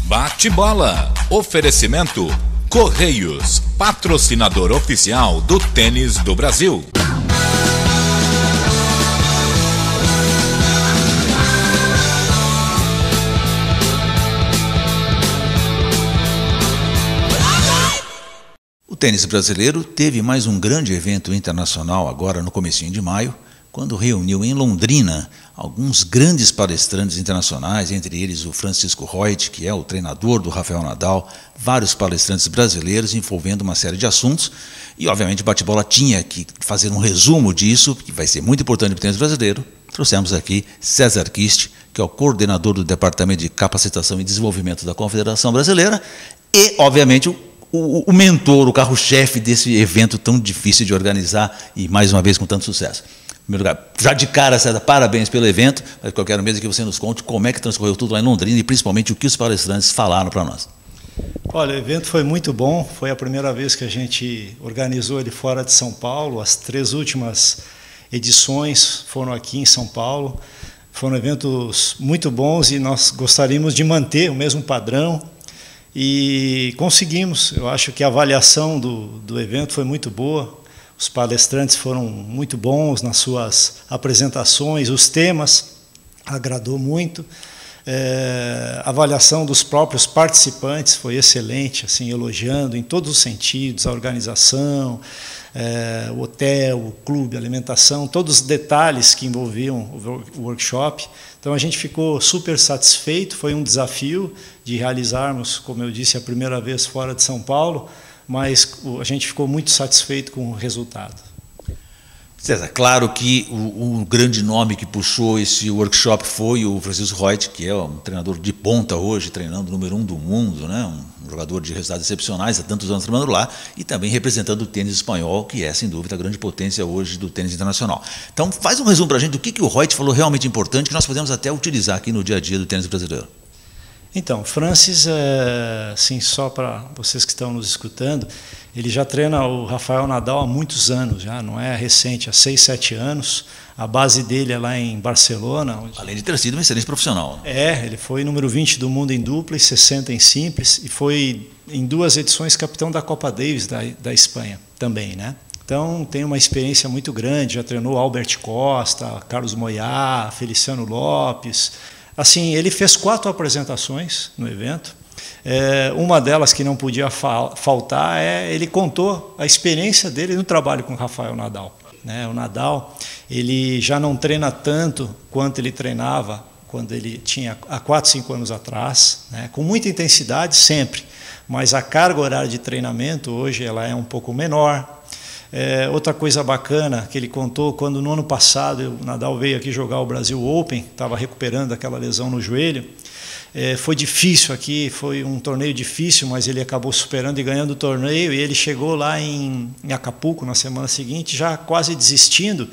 Bate-bola. Oferecimento Correios, patrocinador oficial do tênis do Brasil. O tênis brasileiro teve mais um grande evento internacional agora no comecinho de maio, quando reuniu em Londrina alguns grandes palestrantes internacionais, entre eles o Francisco Reuth, que é o treinador do Rafael Nadal, vários palestrantes brasileiros envolvendo uma série de assuntos, e obviamente o Bate-Bola tinha que fazer um resumo disso, que vai ser muito importante para o tênis brasileiro. Trouxemos aqui César Kist, que é o coordenador do Departamento de Capacitação e Desenvolvimento da Confederação Brasileira, e obviamente o mentor, o carro-chefe desse evento tão difícil de organizar e mais uma vez com tanto sucesso. Em primeiro lugar, já de cara, César, parabéns pelo evento, mas eu quero mesmo que você nos conte como é que transcorreu tudo lá em Londrina e principalmente o que os palestrantes falaram para nós. Olha, o evento foi muito bom, foi a primeira vez que a gente organizou ele fora de São Paulo, as 3 últimas edições foram aqui em São Paulo, foram eventos muito bons e nós gostaríamos de manter o mesmo padrão e conseguimos. Eu acho que a avaliação do evento foi muito boa. Os palestrantes foram muito bons nas suas apresentações, os temas agradou muito. A avaliação dos próprios participantes foi excelente, assim, elogiando em todos os sentidos, a organização, o hotel, o clube, a alimentação, todos os detalhes que envolviam o workshop. Então a gente ficou super satisfeito, foi um desafio de realizarmos, como eu disse, a primeira vez fora de São Paulo, mas a gente ficou muito satisfeito com o resultado. César, claro que o grande nome que puxou esse workshop foi o Francisco Reuth, que é um treinador de ponta hoje, treinando o número 1 do mundo, né? Um jogador de resultados excepcionais, há tantos anos treinando lá, e também representando o tênis espanhol, que é, sem dúvida, a grande potência hoje do tênis internacional. Então, faz um resumo para a gente do que o Reuth falou realmente importante, que nós podemos até utilizar aqui no dia a dia do tênis brasileiro. Então, Francis, assim, só para vocês que estão nos escutando, ele já treina o Rafael Nadal há muitos anos, já não é recente, há 6, 7 anos. A base dele é lá em Barcelona. Além de ter sido um excelente profissional. Ele foi número 20 do mundo em dupla e 60 em simples, e foi em 2 edições campeão da Copa Davis da Espanha também, né? Então tem uma experiência muito grande, já treinou Albert Costa, Carlos Moyá, Feliciano Lopes. Assim, ele fez 4 apresentações no evento. Uma delas que não podia faltar ele contou a experiência dele no trabalho com o Rafael Nadal. O Nadal, ele já não treina tanto quanto ele treinava quando ele tinha há 4, 5 anos atrás, né? Com muita intensidade sempre, mas a carga horária de treinamento hoje ela é um pouco menor. Outra coisa bacana que ele contou, quando no ano passado o Nadal veio aqui jogar o Brasil Open, estava recuperando aquela lesão no joelho, foi difícil aqui, foi um torneio difícil, mas ele acabou superando e ganhando o torneio, e ele chegou lá em Acapulco na semana seguinte, já quase desistindo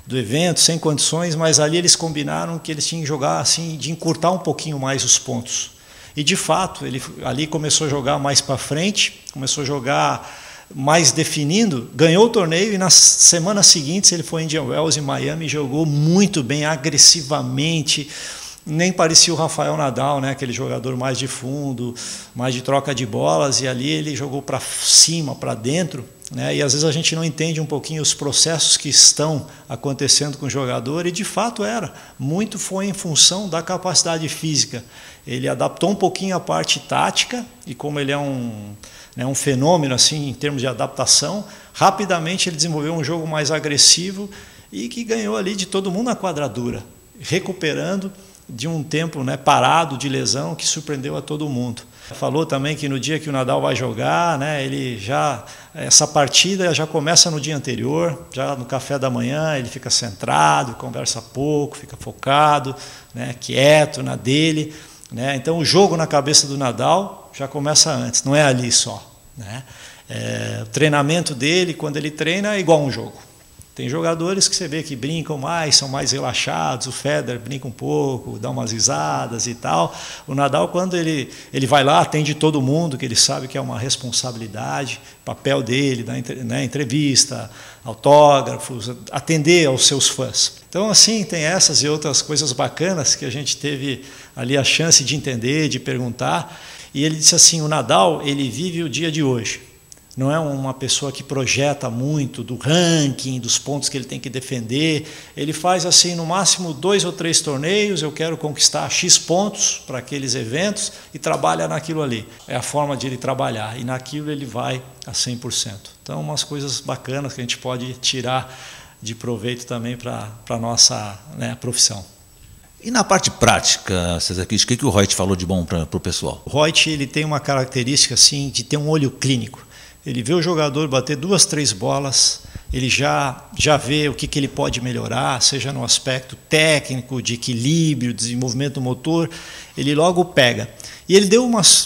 do evento, sem condições, mas ali eles combinaram que eles tinham que jogar assim, de encurtar um pouquinho mais os pontos. E de fato, ele ali começou a jogar mais para frente, começou a jogar mais definindo, ganhou o torneio, e nas semanas seguintes ele foi em Indian Wells, em Miami, e jogou muito bem, agressivamente. Nem parecia o Rafael Nadal, né? Aquele jogador mais de fundo, mais de troca de bolas, e ali ele jogou para cima, para dentro, né? E às vezes a gente não entende um pouquinho os processos que estão acontecendo com o jogador, e de fato muito foi em função da capacidade física. Ele adaptou um pouquinho a parte tática, e como ele é um fenômeno assim em termos de adaptação, rapidamente ele desenvolveu um jogo mais agressivo e que ganhou ali de todo mundo na quadradura, recuperando de um tempo, né, parado de lesão, que surpreendeu a todo mundo. Falou também que no dia que o Nadal vai jogar, né, essa partida já começa no dia anterior, já no café da manhã ele fica centrado, conversa pouco, fica focado, né, quieto na dele, né? Então o jogo na cabeça do Nadal já começa antes, não é ali só, né? O treinamento dele, quando ele treina, é igual a um jogo. Tem jogadores que você vê que brincam mais, são mais relaxados, o Federer brinca um pouco, dá umas risadas e tal. O Nadal, quando ele vai lá, atende todo mundo, que ele sabe que é uma responsabilidade, papel dele, né, entrevista, autógrafos, atender aos seus fãs. Então, assim, tem essas e outras coisas bacanas que a gente teve ali a chance de entender, de perguntar. E ele disse assim, o Nadal, ele vive o dia de hoje. Não é uma pessoa que projeta muito do ranking, dos pontos que ele tem que defender. Ele faz assim, no máximo 2 ou 3 torneios, eu quero conquistar X pontos para aqueles eventos e trabalha naquilo ali. É a forma de ele trabalhar e naquilo ele vai a 100%. Então, umas coisas bacanas que a gente pode tirar de proveito também para a nossa, né, profissão. E na parte prática, César Kiss, o que o Reut falou de bom para o pessoal? O Reut, ele tem uma característica assim, de ter um olho clínico. Ele vê o jogador bater 2, 3 bolas, ele já vê o que ele pode melhorar, seja no aspecto técnico, de equilíbrio, desenvolvimento motor, ele logo pega. E ele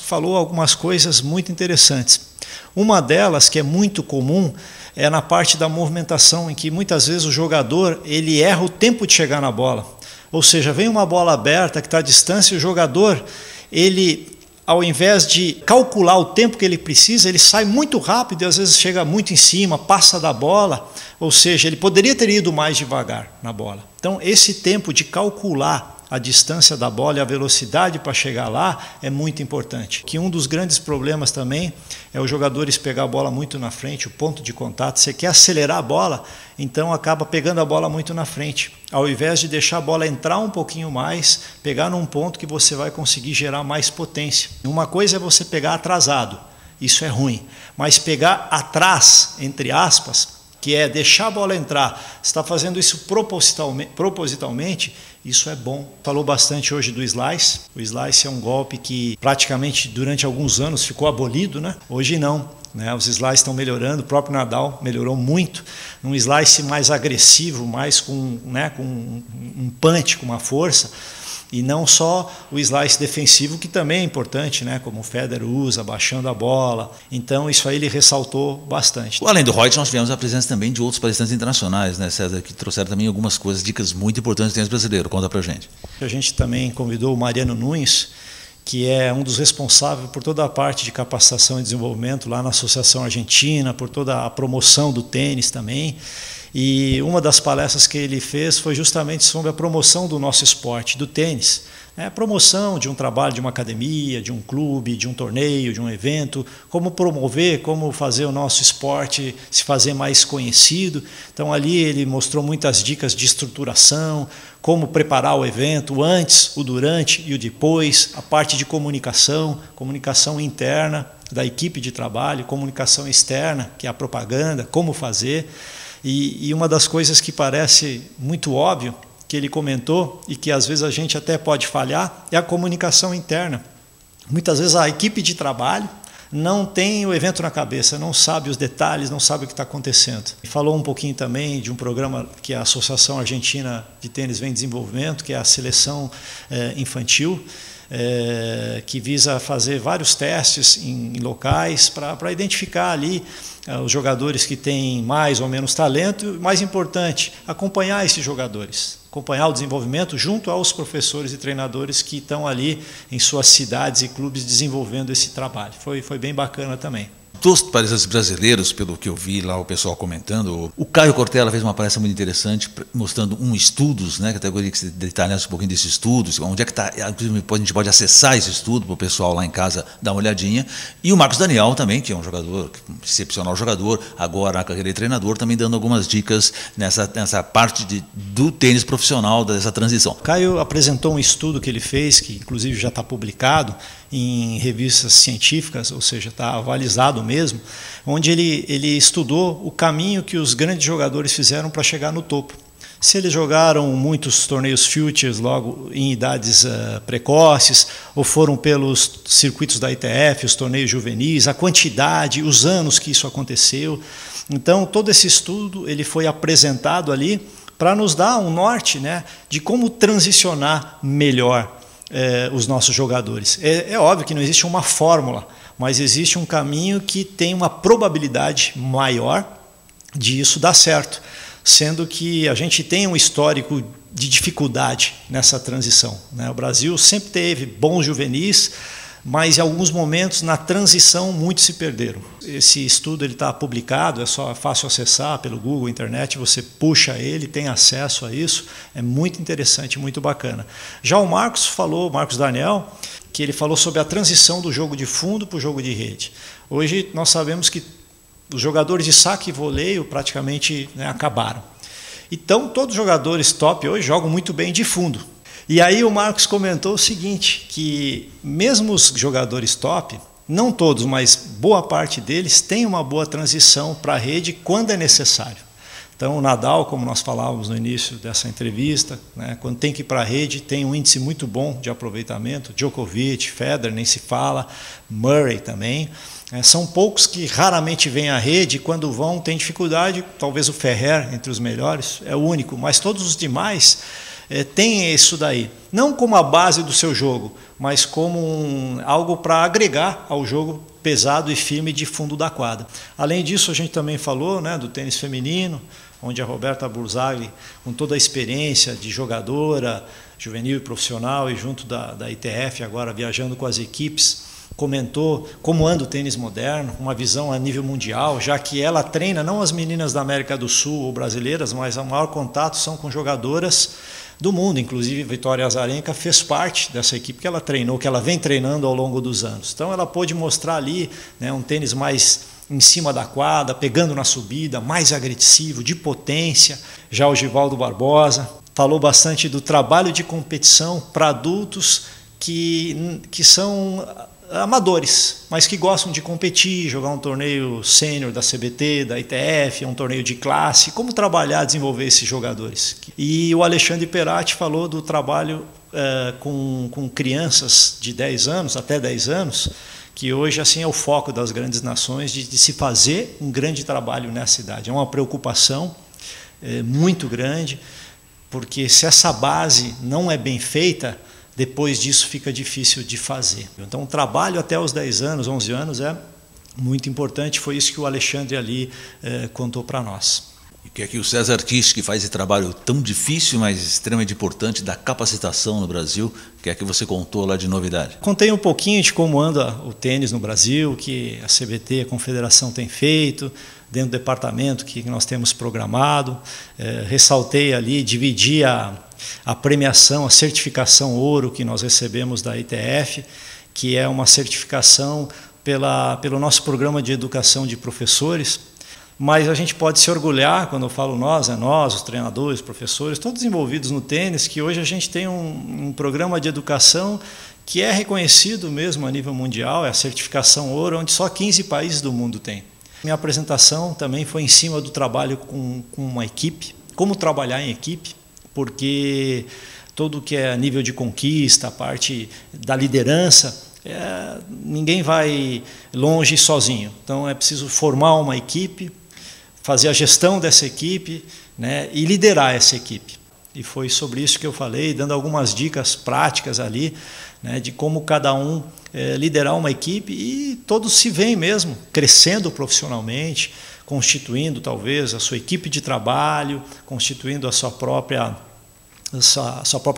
falou algumas coisas muito interessantes. Uma delas, que é muito comum, é na parte da movimentação, em que muitas vezes o jogador ele erra o tempo de chegar na bola. Ou seja, vem uma bola aberta que está à distância e o jogador, ele, ao invés de calcular o tempo que ele precisa, ele sai muito rápido e às vezes chega muito em cima, passa da bola, ou seja, ele poderia ter ido mais devagar na bola. Então, esse tempo de calcular a distância da bola e a velocidade para chegar lá é muito importante. Que um dos grandes problemas também é os jogadores pegar a bola muito na frente, o ponto de contato. Você quer acelerar a bola, então acaba pegando a bola muito na frente. Ao invés de deixar a bola entrar um pouquinho mais, pegar num ponto que você vai conseguir gerar mais potência. Uma coisa é você pegar atrasado, isso é ruim. Mas pegar atrás, entre aspas, que é deixar a bola entrar, você está fazendo isso propositalmente, isso é bom. Falou bastante hoje do slice. O slice é um golpe que praticamente durante alguns anos ficou abolido, né? Hoje não, né? Os slices estão melhorando, o próprio Nadal melhorou muito, num slice mais agressivo, mais com, né, com um punch, com uma força. E não só o slice defensivo, que também é importante, né? Como o Federer usa, baixando a bola. Então, isso aí ele ressaltou bastante. Além do Reut, nós tivemos a presença também de outros palestrantes internacionais, né, César, que trouxeram também algumas coisas, dicas muito importantes do tênis brasileiro. Conta pra gente. A gente também convidou o Mariano Nunes, que é um dos responsáveis por toda a parte de capacitação e desenvolvimento lá na Associação Argentina, por toda a promoção do tênis também. E uma das palestras que ele fez foi justamente sobre a promoção do nosso esporte, do tênis. A promoção de um trabalho de uma academia, de um clube, de um torneio, de um evento, como promover, como fazer o nosso esporte se fazer mais conhecido. Então ali ele mostrou muitas dicas de estruturação, como preparar o evento, o antes, o durante e o depois, a parte de comunicação, comunicação interna da equipe de trabalho, comunicação externa, que é a propaganda, como fazer. E uma das coisas que parece muito óbvio, que ele comentou, e que às vezes a gente até pode falhar, é a comunicação interna. Muitas vezes a equipe de trabalho não tem o evento na cabeça, não sabe os detalhes, não sabe o que está acontecendo. E falou um pouquinho também de um programa que a Associação Argentina de Tênis vem desenvolvendo, que é a seleção infantil, que visa fazer vários testes em locais para identificar ali os jogadores que têm mais ou menos talento e, mais importante, acompanhar esses jogadores, acompanhar o desenvolvimento junto aos professores e treinadores que estão ali em suas cidades e clubes desenvolvendo esse trabalho. Foi bem bacana também. Dos palestrantes brasileiros, pelo que eu vi lá o pessoal comentando, o Caio Cortella fez uma palestra muito interessante, mostrando estudos, né, que até gostaria que você detalhasse um pouquinho desses estudos, onde é que está, a gente pode acessar esse estudo para o pessoal lá em casa dar uma olhadinha. E o Marcos Daniel também, que é um jogador, excepcional jogador, agora na carreira de treinador, também dando algumas dicas nessa parte do tênis profissional, dessa transição. O Caio apresentou um estudo que ele fez, que inclusive já está publicado em revistas científicas, ou seja, está avalizado mesmo, onde ele estudou o caminho que os grandes jogadores fizeram para chegar no topo. Se eles jogaram muitos torneios futures logo em idades precoces, ou foram pelos circuitos da ITF, os torneios juvenis, a quantidade, os anos que isso aconteceu. Então, todo esse estudo ele foi apresentado ali para nos dar um norte, né, de como transicionar melhor os nossos jogadores. É óbvio que não existe uma fórmula, mas existe um caminho que tem uma probabilidade maior de isso dar certo. sendo que a gente tem um histórico de dificuldade nessa transição, né? O Brasil sempre teve bons juvenis, mas em alguns momentos na transição muitos se perderam. Esse estudo está publicado, é fácil acessar pelo Google, internet, você puxa ele, tem acesso a isso, é muito interessante, muito bacana. Já o Marcos Daniel, que ele falou sobre a transição do jogo de fundo para o jogo de rede. Hoje nós sabemos que os jogadores de saque e voleio praticamente, né, acabaram. Então todos os jogadores top hoje jogam muito bem de fundo. E aí o Marcos comentou o seguinte, que mesmo os jogadores top, não todos, mas boa parte deles têm uma boa transição para a rede quando é necessário. Então o Nadal, como nós falávamos no início dessa entrevista, né, quando tem que ir para a rede, tem um índice muito bom de aproveitamento. Djokovic, Federer, nem se fala, Murray também. São poucos que raramente vêm à rede, quando vão tem dificuldade, talvez o Ferrer, entre os melhores, é o único, mas todos os demais tem isso daí, não como a base do seu jogo, mas como algo para agregar ao jogo pesado e firme de fundo da quadra. Além disso, a gente também falou, né, do tênis feminino, onde a Roberta Burzagli, com toda a experiência de jogadora, juvenil e profissional, e junto da ITF, agora viajando com as equipes, comentou como anda o tênis moderno, uma visão a nível mundial, já que ela treina não as meninas da América do Sul ou brasileiras, mas o maior contato são com jogadoras do mundo. Inclusive Vitória Azarenka fez parte dessa equipe que ela treinou, que ela vem treinando ao longo dos anos. Então ela pôde mostrar ali, né, um tênis mais em cima da quadra, pegando na subida, mais agressivo, de potência. Já o Givaldo Barbosa falou bastante do trabalho de competição para adultos que são amadores, mas que gostam de competir, jogar um torneio sênior da CBT, da ITF, um torneio de classe, como trabalhar, desenvolver esses jogadores. E o Alexandre Perati falou do trabalho com crianças de 10 anos, até 10 anos, que hoje assim é o foco das grandes nações, de se fazer um grande trabalho nessa idade. É uma preocupação muito grande, porque se essa base não é bem feita, depois disso fica difícil de fazer. Então o trabalho até os 10 anos, 11 anos é muito importante, foi isso que o Alexandre ali contou para nós. E que aqui o César Kish, que faz esse trabalho tão difícil, mas extremamente importante, da capacitação no Brasil, que é que você contou lá de novidade. Contei um pouquinho de como anda o tênis no Brasil, que a CBT, a Confederação, tem feito, dentro do departamento que nós temos programado. Ressaltei ali, dividi a premiação, a certificação ouro que nós recebemos da ITF, que é uma certificação pelo nosso programa de educação de professores, mas a gente pode se orgulhar, quando eu falo nós, nós, os treinadores, professores, todos envolvidos no tênis, que hoje a gente tem um programa de educação que é reconhecido mesmo a nível mundial, é a certificação ouro, onde só 15 países do mundo têm. Minha apresentação também foi em cima do trabalho com uma equipe, como trabalhar em equipe, porque tudo que é a nível de conquista, a parte da liderança, ninguém vai longe sozinho. Então é preciso formar uma equipe, fazer a gestão dessa equipe, né, e liderar essa equipe. E foi sobre isso que eu falei, dando algumas dicas práticas ali, né, de como cada um liderar uma equipe, e todos se veem mesmo crescendo profissionalmente, constituindo talvez a sua equipe de trabalho, constituindo a sua própria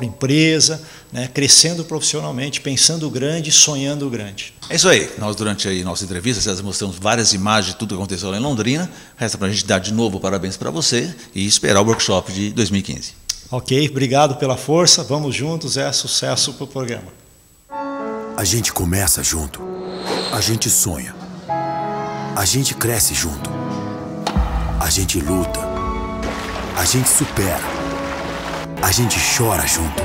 empresa, né, crescendo profissionalmente, pensando grande, sonhando grande. É isso aí. Nós, durante a nossa entrevista, César, mostramos várias imagens de tudo que aconteceu lá em Londrina. Resta para a gente dar de novo parabéns para você e esperar o workshop de 2015. Ok, obrigado pela força. Vamos juntos, sucesso para o programa. A gente começa junto. A gente sonha. A gente cresce junto. A gente luta. A gente supera. A gente chora junto.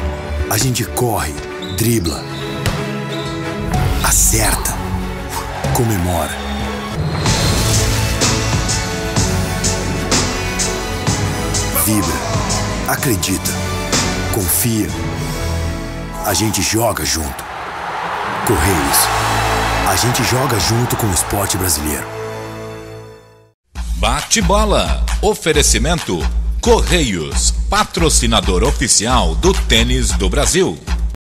A gente corre, dribla, acerta, comemora. Vibra, acredita, confia. A gente joga junto. Correios. A gente joga junto com o esporte brasileiro. Bate-bola. Oferecimento Correios, patrocinador oficial do tênis do Brasil.